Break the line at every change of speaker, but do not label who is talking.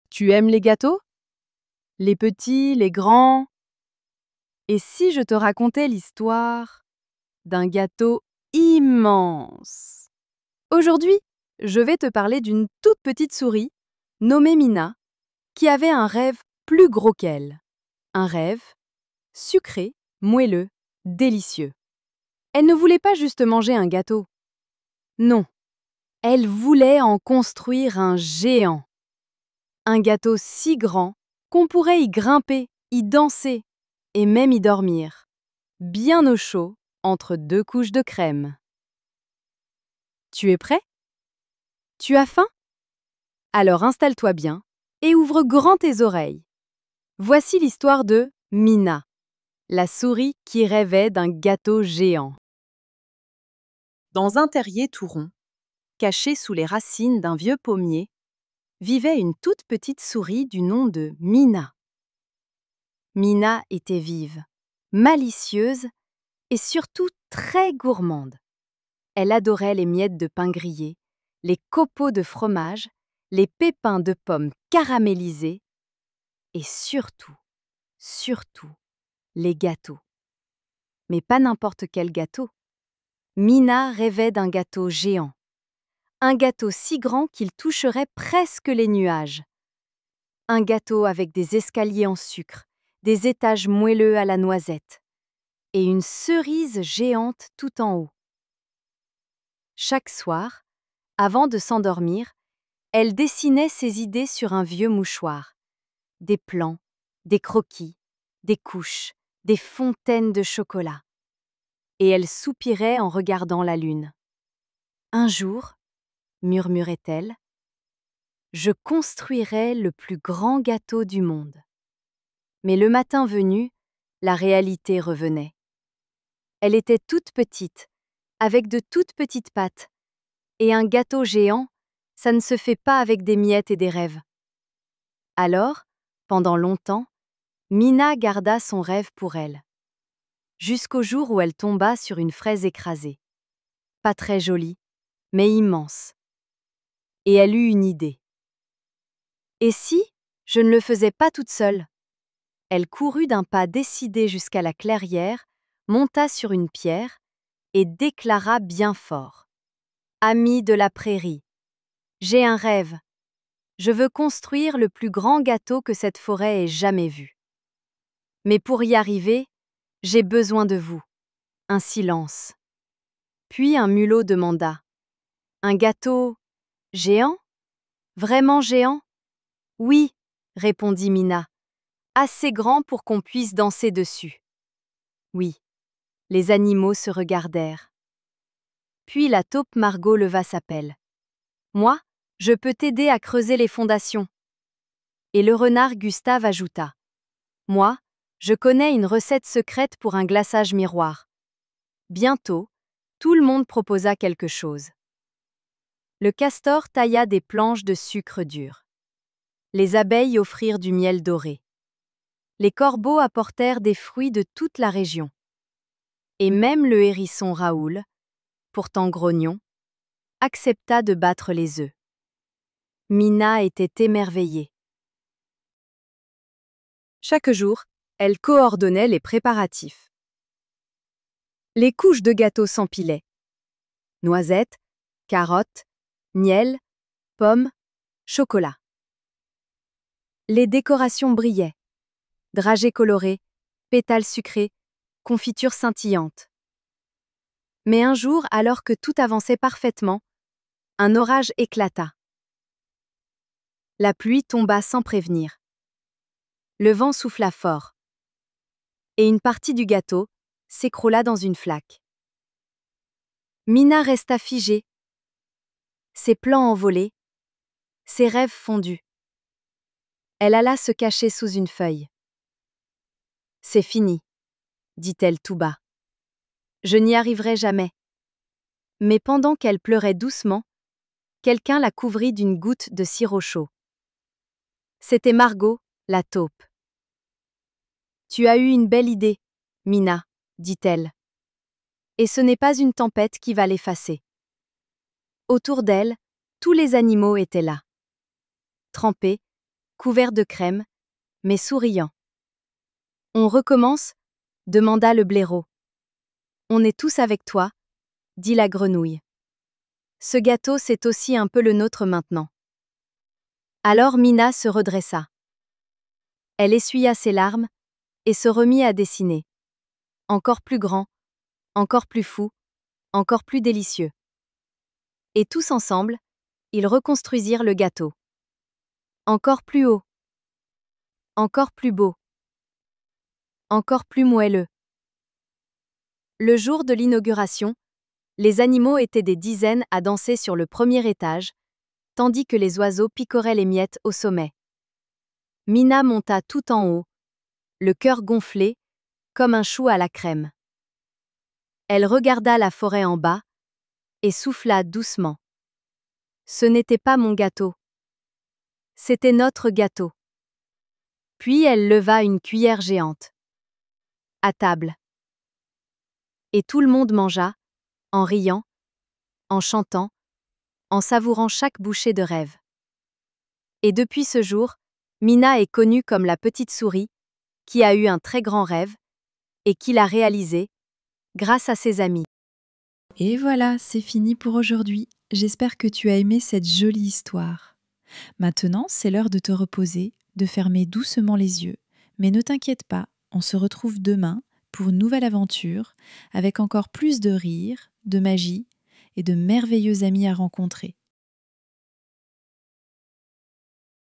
Tu aimes les gâteaux? Les petits, les grands? Et si je te racontais l'histoire d'un gâteau immense? Aujourd'hui, je vais te parler d'une toute petite souris, nommée Mina, qui avait un rêve plus gros qu'elle. Un rêve sucré, moelleux, délicieux. Elle ne voulait pas juste manger un gâteau. Non, elle voulait en construire un géant. Un gâteau si grand qu'on pourrait y grimper, y danser et même y dormir, bien au chaud, entre deux couches de crème. Tu es prêt? Tu as faim? Alors installe-toi bien et ouvre grand tes oreilles. Voici l'histoire de Mina, la souris qui rêvait d'un gâteau géant. Dans un terrier tout rond, caché sous les racines d'un vieux pommier, vivait une toute petite souris du nom de Mina. Mina était vive, malicieuse et surtout très gourmande. Elle adorait les miettes de pain grillé, les copeaux de fromage, les pépins de pommes caramélisés et surtout, les gâteaux. Mais pas n'importe quel gâteau. Mina rêvait d'un gâteau géant. Un gâteau si grand qu'il toucherait presque les nuages. Un gâteau avec des escaliers en sucre, des étages moelleux à la noisette et une cerise géante tout en haut. Chaque soir, avant de s'endormir, elle dessinait ses idées sur un vieux mouchoir. Des plans, des croquis, des couches, des fontaines de chocolat. Et elle soupirait en regardant la lune. Un jour, murmurait-elle, je construirai le plus grand gâteau du monde. Mais le matin venu, la réalité revenait. Elle était toute petite, avec de toutes petites pattes, et un gâteau géant, ça ne se fait pas avec des miettes et des rêves. Alors, pendant longtemps, Mina garda son rêve pour elle, jusqu'au jour où elle tomba sur une fraise écrasée. Pas très jolie, mais immense. Et elle eut une idée. Et si je ne le faisais pas toute seule? Elle courut d'un pas décidé jusqu'à la clairière, monta sur une pierre et déclara bien fort. Amis de la prairie, j'ai un rêve. Je veux construire le plus grand gâteau que cette forêt ait jamais vu. Mais pour y arriver, j'ai besoin de vous. Un silence. Puis un mulot demanda. Un gâteau géant? Vraiment géant? Oui, répondit Mina. Assez grand pour qu'on puisse danser dessus. Oui, les animaux se regardèrent. Puis la taupe Margot leva sa pelle. Moi, je peux t'aider à creuser les fondations. Et le renard Gustave ajouta. Moi, je connais une recette secrète pour un glaçage miroir. Bientôt, tout le monde proposa quelque chose. Le castor tailla des planches de sucre dur. Les abeilles offrirent du miel doré. Les corbeaux apportèrent des fruits de toute la région. Et même le hérisson Raoul, pourtant grognon, accepta de battre les œufs. Mina était émerveillée. Chaque jour, elle coordonnait les préparatifs. Les couches de gâteau s'empilaient. Noisettes, carottes, miel, pommes, chocolat. Les décorations brillaient. Dragées colorées, pétales sucrés, confitures scintillantes. Mais un jour, alors que tout avançait parfaitement, un orage éclata. La pluie tomba sans prévenir. Le vent souffla fort. Et une partie du gâteau s'écroula dans une flaque. Mina resta figée, ses plans envolés, ses rêves fondus. Elle alla se cacher sous une feuille. C'est fini, dit-elle tout bas. Je n'y arriverai jamais. Mais pendant qu'elle pleurait doucement, quelqu'un la couvrit d'une goutte de sirop chaud. C'était Margot, la taupe. Tu as eu une belle idée, Mina, dit-elle. Et ce n'est pas une tempête qui va l'effacer. Autour d'elle, tous les animaux étaient là. Trempés, couvert de crème, mais souriant. On recommence? Demanda le blaireau. On est tous avec toi, dit la grenouille. Ce gâteau, c'est aussi un peu le nôtre maintenant. Alors Mina se redressa. Elle essuya ses larmes et se remit à dessiner. Encore plus grand, encore plus fou, encore plus délicieux. Et tous ensemble, ils reconstruisirent le gâteau. Encore plus haut. Encore plus beau. Encore plus moelleux. Le jour de l'inauguration, les animaux étaient des dizaines à danser sur le premier étage, tandis que les oiseaux picoraient les miettes au sommet. Mina monta tout en haut, le cœur gonflé, comme un chou à la crème. Elle regarda la forêt en bas et souffla doucement. Ce n'était pas mon gâteau. C'était notre gâteau. Puis elle leva une cuillère géante. À table. Et tout le monde mangea, en riant, en chantant, en savourant chaque bouchée de rêve. Et depuis ce jour, Mina est connue comme la petite souris, qui a eu un très grand rêve, et qui l'a réalisé, grâce à ses amis.
Et voilà, c'est fini pour aujourd'hui. J'espère que tu as aimé cette jolie histoire. Maintenant, c'est l'heure de te reposer, de fermer doucement les yeux. Mais ne t'inquiète pas, on se retrouve demain pour une nouvelle aventure, avec encore plus de rire, de magie et de merveilleux amis à rencontrer.